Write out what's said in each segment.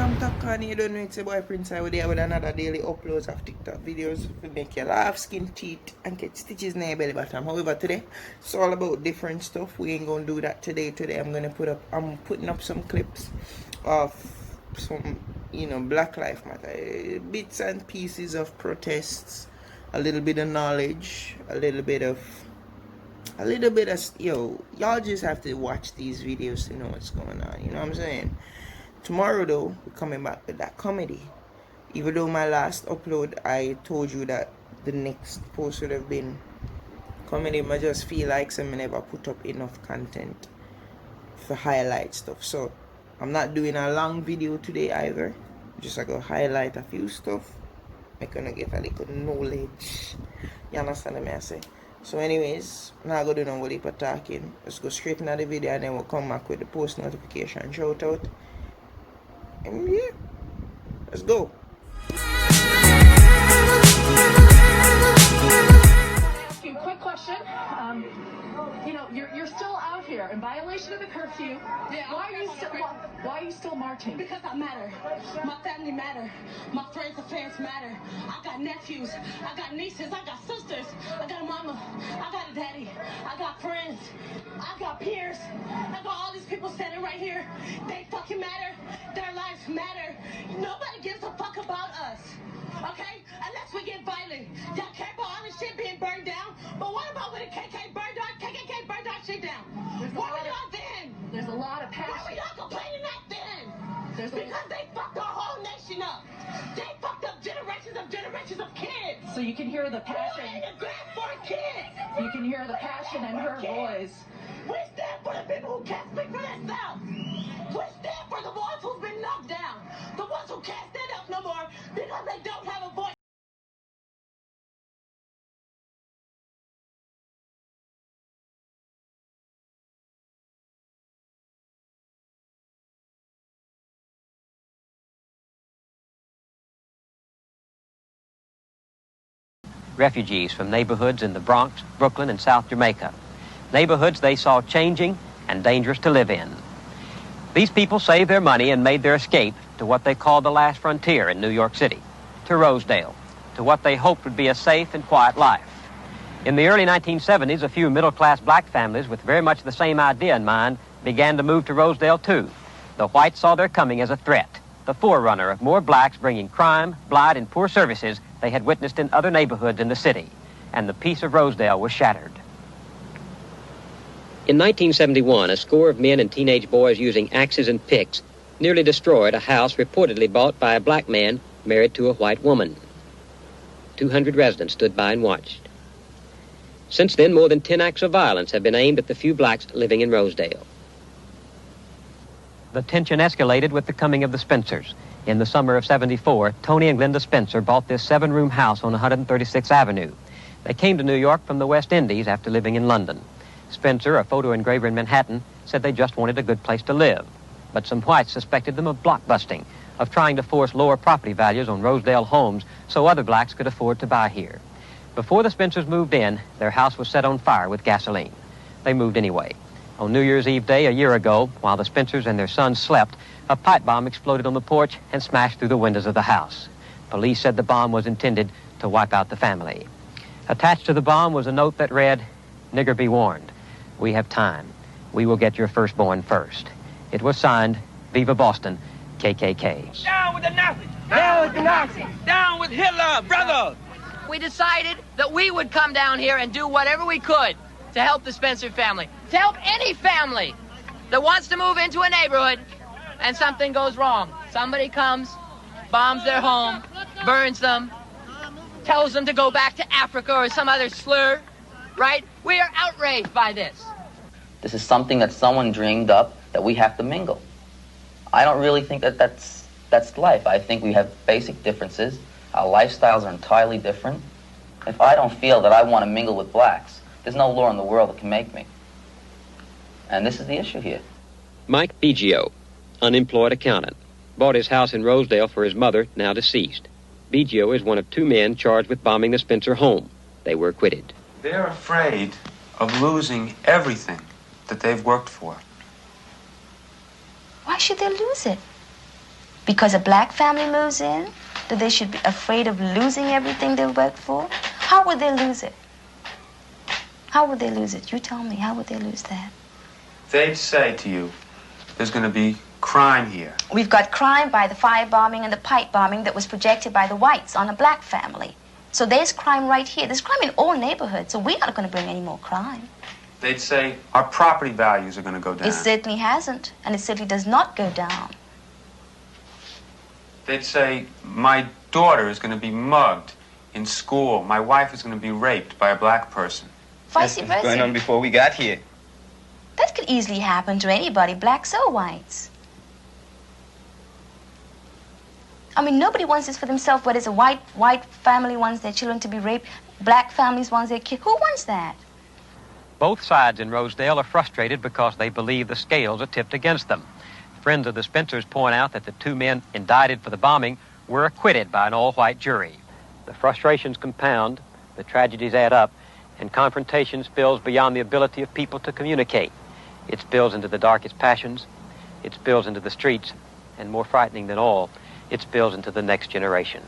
I'm talking, you don't know it's a boy Prince I would there with another daily uploads of TikTok videos to make you laugh, skin teeth, and get stitches in your belly bottom. However, today it's all about different stuff. We ain't gonna do that today. Today I'm putting up some clips of some, Black Lives Matter, bits and pieces of protests, a little bit of knowledge, a little bit of y'all just have to watch these videos to know what's going on. You know what I'm saying? Tomorrow though, we're coming back with that comedy. Even though my last upload I told you that the next post would have been comedy, I just feel like some never put up enough content for highlight stuff. So I'm not doing a long video today either. Just I go highlight a few stuff. I'm gonna get a little knowledge. You understand what I say? So anyways, now I'm gonna do no more deeper talking. Let's go straight into the video and then we'll come back with the post notification shout out. And yeah, let's go. Ask you a quick question. You're still out here in violation of the curfew. Yeah. Why are you still marching? Because I matter. My family matter. My friends and fans matter. I got nephews. I got nieces. I got sisters. I got a mama. I got a daddy. I got friends. I got peers. I got all these people standing right here. They fucking matter. Their lives matter. Nobody gives a fuck about us. Okay? Unless we get violent. Y'all care about all this shit being burned down? But what about when the KKK burned our shit down? Where were y'all then? There's a lot of passion. Why were y'all complaining that then? Because they fucked our whole nation up. They fucked up generations of kids. So you can hear the passion. We ain't a grant for kids. You can hear the passion in her voice. We stand for the people who can't speak for themselves. We stand for the ones who've been knocked down. The ones who can't stand up no more because they don't have a voice. Refugees from neighborhoods in the Bronx, Brooklyn, and South Jamaica. Neighborhoods they saw changing and dangerous to live in. These people saved their money and made their escape to what they called the last frontier in New York City, to Rosedale, to what they hoped would be a safe and quiet life. In the early 1970s, a few middle-class black families with very much the same idea in mind began to move to Rosedale too. The whites saw their coming as a threat, the forerunner of more blacks bringing crime, blight, and poor services they had witnessed in other neighborhoods in the city, and the peace of Rosedale was shattered. In 1971, a score of men and teenage boys using axes and picks nearly destroyed a house reportedly bought by a black man married to a white woman. 200 residents stood by and watched. Since then, more than 10 acts of violence have been aimed at the few blacks living in Rosedale. The tension escalated with the coming of the Spencers. In the summer of '74, Tony and Glenda Spencer bought this 7-room house on 136th Avenue. They came to New York from the West Indies after living in London. Spencer, a photo engraver in Manhattan, said they just wanted a good place to live. But some whites suspected them of blockbusting, of trying to force lower property values on Rosedale homes so other blacks could afford to buy here. Before the Spencers moved in, their house was set on fire with gasoline. They moved anyway. On New Year's Eve day a year ago, while the Spencers and their son slept, a pipe bomb exploded on the porch and smashed through the windows of the house. Police said the bomb was intended to wipe out the family. Attached to the bomb was a note that read, "Nigger be warned. We have time. We will get your firstborn first." It was signed, "Viva Boston, KKK." Down with the Nazis! Down with the Nazis! Down with Hitler, brother! We decided that we would come down here and do whatever we could to help the Spencer family, to help any family that wants to move into a neighborhood and something goes wrong. Somebody comes, bombs their home, burns them, tells them to go back to Africa or some other slur, right? We are outraged by this. This is something that someone dreamed up that we have to mingle. I don't really think that's life. I think we have basic differences. Our lifestyles are entirely different. If I don't feel that I want to mingle with blacks, there's no law in the world that can make me. And this is the issue here. Mike Biggio, unemployed accountant, bought his house in Rosedale for his mother, now deceased. Biggio is one of 2 men charged with bombing the Spencer home. They were acquitted. They're afraid of losing everything that they've worked for. Why should they lose it? Because a black family moves in, that they should be afraid of losing everything they worked for? How would they lose it? How would they lose it? You tell me, how would they lose that? They'd say to you, there's going to be crime here. We've got crime by the firebombing and the pipe bombing that was projected by the whites on a black family. So there's crime right here. There's crime in all neighborhoods, so we're not going to bring any more crime. They'd say our property values are going to go down. It certainly hasn't, and it certainly does not go down. They'd say my daughter is going to be mugged in school. My wife is going to be raped by a black person. Vice This was going on versa. before we got here. That could easily happen to anybody, blacks or whites. I mean, nobody wants this for themselves, whether it's a white family wants their children to be raped, black families wants their kids. Who wants that? Both sides in Rosedale are frustrated because they believe the scales are tipped against them. Friends of the Spencers point out that the two men indicted for the bombing were acquitted by an all-white jury. The frustrations compound, the tragedies add up, and confrontation spills beyond the ability of people to communicate. It spills into the darkest passions, it spills into the streets, and more frightening than all, it spills into the next generation.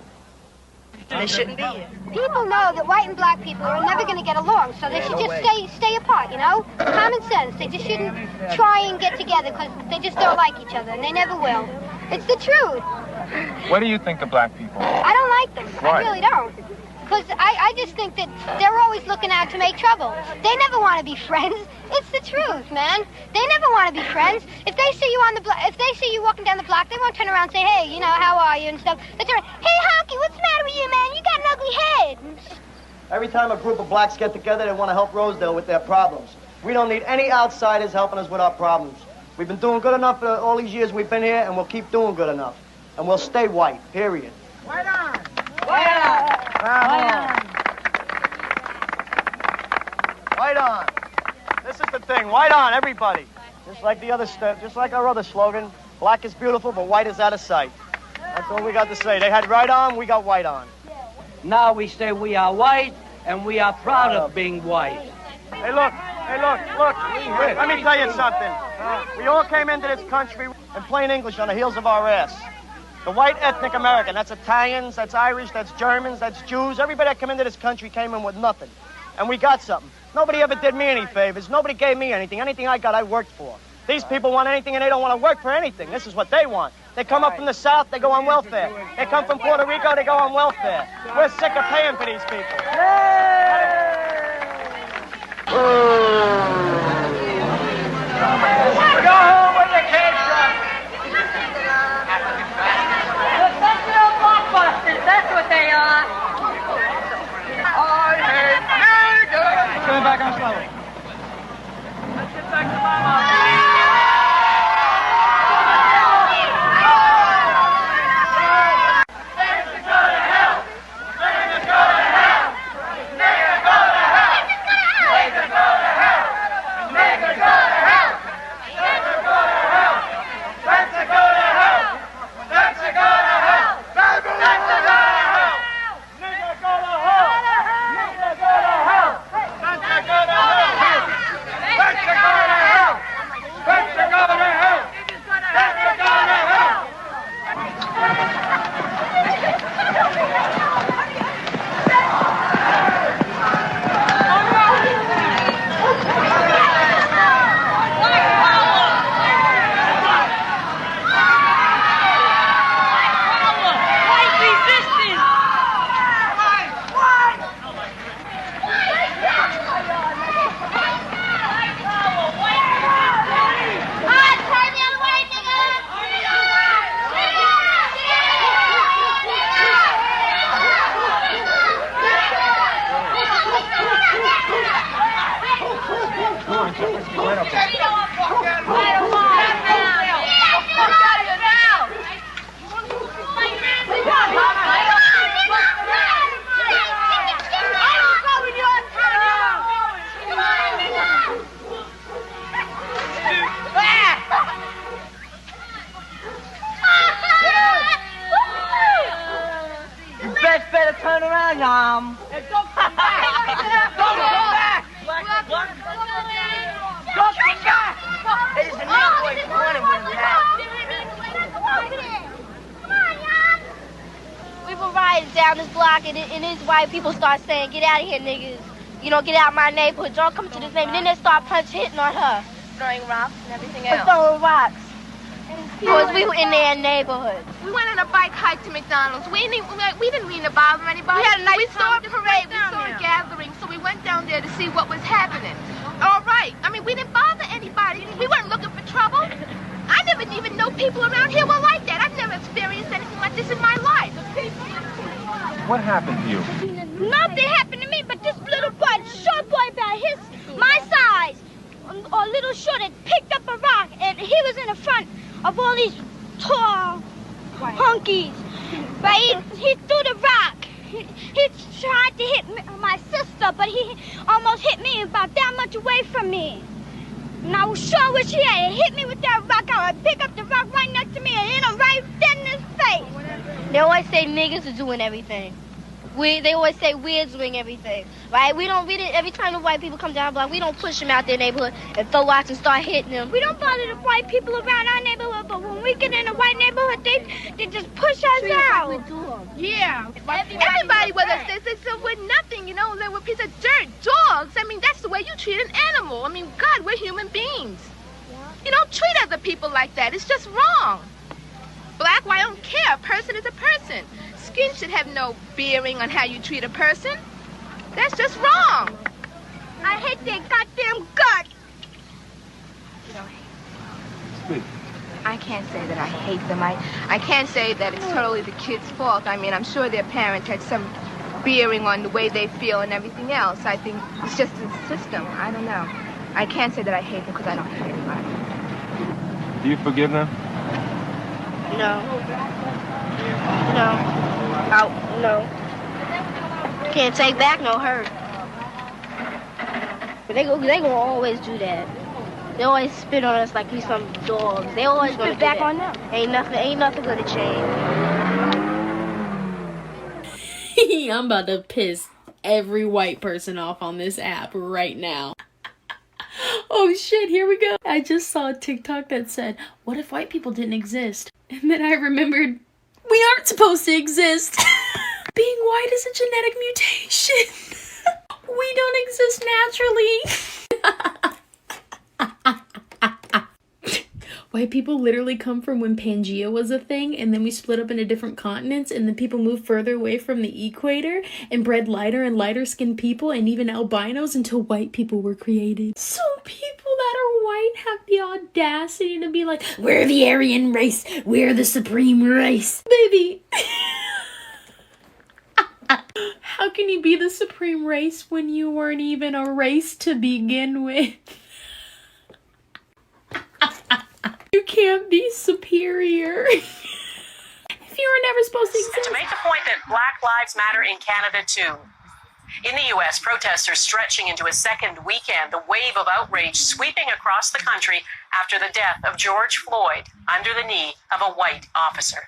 They shouldn't be here. People know that white and black people are never going to get along, so they should just stay apart, you know? Common sense. They just shouldn't try and get together because they just don't like each other, and they never will. It's the truth. What do you think of black people? I don't like them. Why? I really don't. Because I just think that they're always looking out to make trouble. They never want to be friends. It's the truth, man. They never want to be friends. If they see you on the if they see you walking down the block, they won't turn around and say, hey, you know, how are you and stuff. They turn, hey, Honky, what's the matter with you, man? You got an ugly head. Every time a group of blacks get together, they want to help Rosedale with their problems. We don't need any outsiders helping us with our problems. We've been doing good enough for all these years we've been here, and we'll keep doing good enough. And we'll stay white, period. White on. White on. White on. This is the thing. White on, everybody. Just like the other stuff, just like our other slogan. Black is beautiful, but white is out of sight. That's all we got to say. They had right on, we got white on. Now we say we are white, and we are proud of being white. Hey, look. Let me tell you something. We all came into this country in plain English on the heels of our ass. The white ethnic American, that's Italians, that's Irish, that's Germans, that's Jews. Everybody that came into this country came in with nothing. And we got something. Nobody ever did me any favors. Nobody gave me anything. Anything I got, I worked for. These people want anything and they don't want to work for anything. This is what they want. They come up from the South, they go on welfare. They come from Puerto Rico, they go on welfare. We're sick of paying for these people. Go home where they came from. Blockbusters, that's what they are. I hate niggers. Coming back on slow. Let's get back to Mama. Turn around, Yum. Don't come back. Don't come back. Don't come back. There's a new boy born in one town. riding down this block, and these white people start saying, "Get out of here, niggas. You know, get out of my neighborhood. Don't come to this neighborhood." And then they start hitting on her. Throwing rocks and everything else. Throwing rocks. Because we were in their neighborhood. We went on a bike hike to McDonald's. We didn't mean to bother anybody. We had a nice We saw a parade. We saw a gathering, so we went down there to see what was happening. All right. I mean, we didn't bother anybody. We weren't looking for trouble. I never even know people around here were like that. I've never experienced anything like this in my life. What happened to you? Nothing happened to me, but this little boy, short boy about my size, or little short, had picked up a rock, and he was in the front of all these tall honkies. But he threw the rock. He tried to hit my sister, but he almost hit me about that much away from me. And I was sure wish he had hit me with that rock. I would pick up the rock right next to me and hit him right dead in his face. They always say niggas are doing everything. They always say we're doing everything, right? Every time the white people come down the block, we don't push them out their neighborhood and throw rocks and start hitting them. We don't bother the white people around our neighborhood, but when we get in a white neighborhood, they just push us out. Yeah. Everybody with us, they said we're nothing, you know, they were a piece of dirt, dogs. I mean, that's the way you treat an animal. I mean, God, we're human beings. You don't treat other people like that. It's just wrong. Black, white, I don't care. A person is a person. Skin should have no bearing on how you treat a person. That's just wrong. I hate their goddamn guts. Speak. I can't say that I hate them. I can't say that it's totally the kids' fault. I mean, I'm sure their parents had some bearing on the way they feel and everything else. I think it's just the system. I don't know. I can't say that I hate them because I don't hate anybody. Do you forgive them? No. No. Can't take back no hurt. But they gonna always do that. They always spit on us like we some dogs. They always gonna spit back on them. Ain't nothing gonna change. I'm about to piss every white person off on this app right now. Oh shit, here we go. I just saw a TikTok that said, what if white people didn't exist? And then I remembered, we aren't supposed to exist. Being white is a genetic mutation. We don't exist naturally. White people literally come from when Pangea was a thing, and then we split up into different continents, and then people moved further away from the equator and bred lighter and lighter skinned people and even albinos until white people were created. So people that are white have the audacity to be like, we're the Aryan race, we're the supreme race. Baby. How can you be the supreme race when you weren't even a race to begin with? You can't be superior. If you were never supposed to exist. To make the point that Black Lives Matter in Canada too. In the U.S., protests are stretching into a second weekend, the wave of outrage sweeping across the country after the death of George Floyd under the knee of a white officer.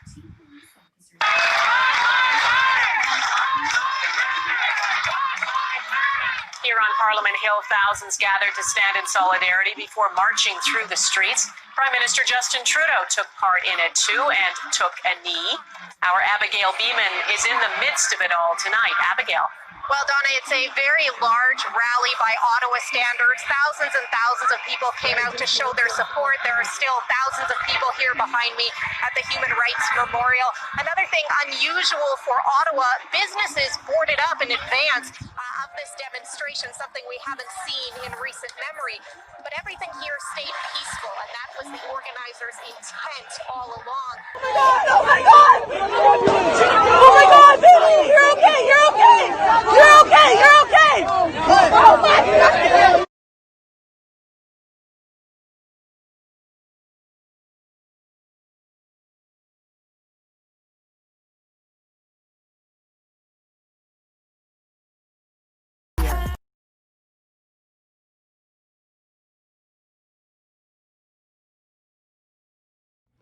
Here on Parliament Hill, thousands gathered to stand in solidarity before marching through the streets. Prime Minister Justin Trudeau took part in it too and took a knee. Our Abigail Beeman is in the midst of it all tonight. Abigail. Well, Donna, it's a very large rally by Ottawa standards. Thousands and thousands of people came out to show their support. There are still thousands of people here behind me at the Human Rights Memorial. Another thing unusual for Ottawa, businesses boarded up in advance of this demonstration, something we haven't seen in recent memory. But everything here stayed peaceful, and that was the organizers' intent all along. Oh my God! Oh my God, baby! You're okay! You're okay! You're okay! You're okay! Oh my God!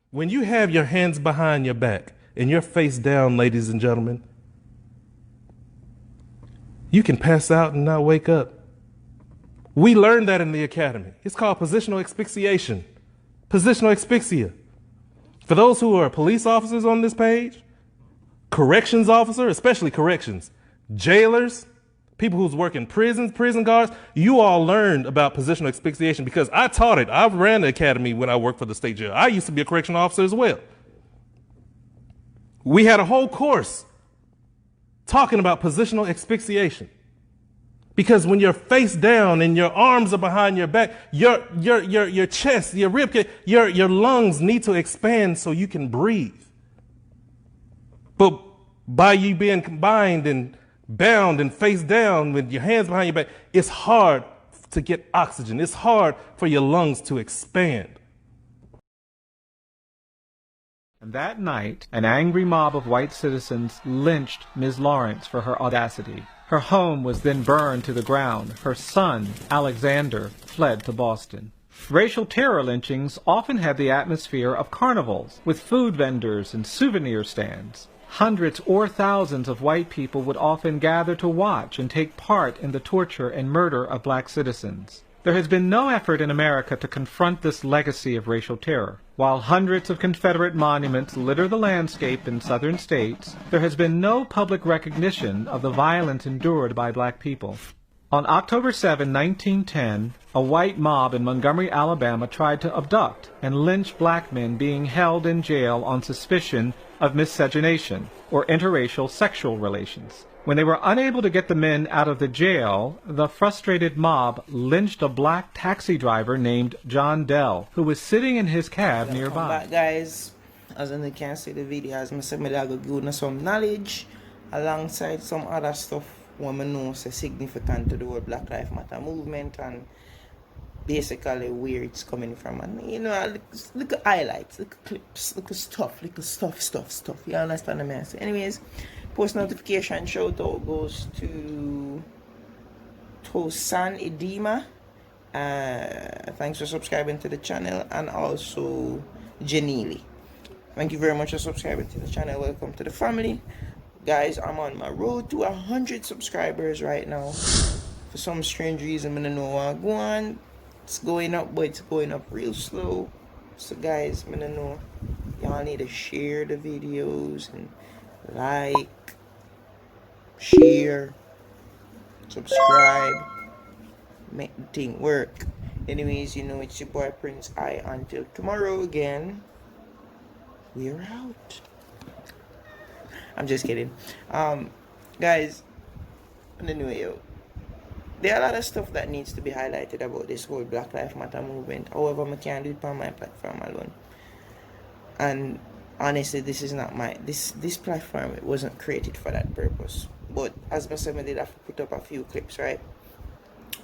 When you have your hands behind your back and your face down, ladies and gentlemen, you can pass out and not wake up. We learned that in the academy. It's called positional asphyxiation. Positional asphyxia. For those who are police officers on this page, corrections officer, especially corrections, jailers, people who's working prisons, prison guards, you all learned about positional asphyxiation because I taught it. I ran the academy when I worked for the state jail. I used to be a correctional officer as well. We had a whole course talking about positional asphyxiation. Because when you're face down and your arms are behind your back, your chest, your rib cage, your lungs need to expand so you can breathe. But by you being combined and bound and face down with your hands behind your back, it's hard to get oxygen. It's hard for your lungs to expand. And that night, an angry mob of white citizens lynched Ms. Lawrence for her audacity. Her home was then burned to the ground. Her son, Alexander, fled to Boston. Racial terror lynchings often had the atmosphere of carnivals, with food vendors and souvenir stands. Hundreds or thousands of white people would often gather to watch and take part in the torture and murder of black citizens. There has been no effort in America to confront this legacy of racial terror. While hundreds of Confederate monuments litter the landscape in southern states, there has been no public recognition of the violence endured by black people. On October 7, 1910, a white mob in Montgomery, Alabama tried to abduct and lynch black men being held in jail on suspicion of miscegenation, or interracial sexual relations. When they were unable to get the men out of the jail, the frustrated mob lynched a black taxi driver named John Dell, who was sitting in his cab nearby. Come back, guys. As you can see the video, as I said, I will give you some knowledge alongside some other stuff what I know is significant to the whole Black Lives Matter movement and basically where it's coming from. And you know, look at highlights, look at clips, look at stuff, stuff. You understand what I mean? Anyways, post notification shout out goes to Tosan Edema. Thanks for subscribing to the channel, and also Janili. Thank you very much for subscribing to the channel. Welcome to the family. Guys, I'm on my road to 100 subscribers right now. For some strange reason, I don't know what's going on. It's going up, but it's going up real slow. So guys, I don't know. Y'all need to share the videos and like, share, subscribe, make the thing work. Anyways, you know, it's your boy Prince I. Until tomorrow again, we're out. I'm just kidding. Guys, anyway, there are a lot of stuff that needs to be highlighted about this whole Black Lives Matter movement. However, I can't do it on my platform alone. And honestly, this is not my this platform. It wasn't created for that purpose. But as I said, I did have to put up a few clips, right?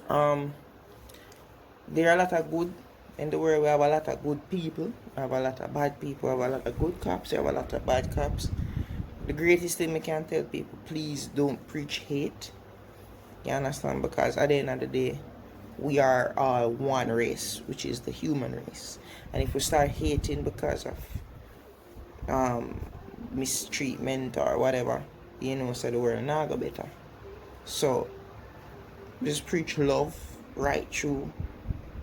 There are a lot of good in the world. We have a lot of good people. We have a lot of bad people. We have a lot of good cops. We have a lot of bad cops. The greatest thing I can tell people, please don't preach hate. You understand? Because at the end of the day, we are all one race, which is the human race. And if we start hating because of mistreatment or whatever, you know, so the world not go better. So just preach love right through.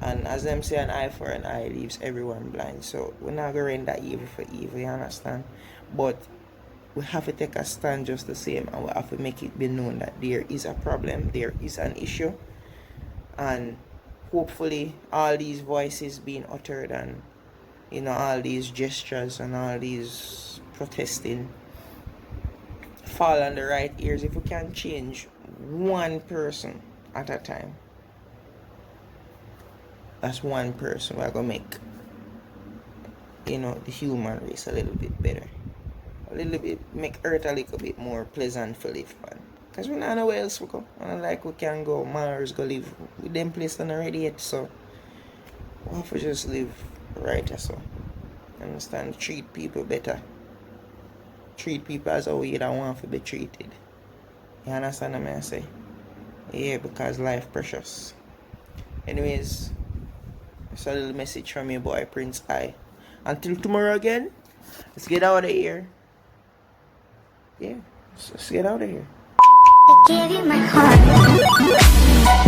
And as them say, an eye for an eye leaves everyone blind. So we're not going to render evil for evil, you understand? But we have to take a stand just the same, and we have to make it be known that there is a problem, there is an issue, and hopefully all these voices being uttered and, you know, all these gestures and all these protesting fall on the right ears. If we can change one person at a time, that's one person we're gonna make, you know, the human race a little bit better. A little bit, make Earth a little bit more pleasant for live on. Because we don't know where else we go. And like we can go, Mars go live with them place already yet, so we have to just live right so. Understand? Treat people better. Treat people as how you don't want to be treated. You understand what I say? Yeah, because life precious. Anyways, it's a little message from your boy Prince I. Until tomorrow again, let's get out of here. Yeah, let's get out of here. I gave you my heart.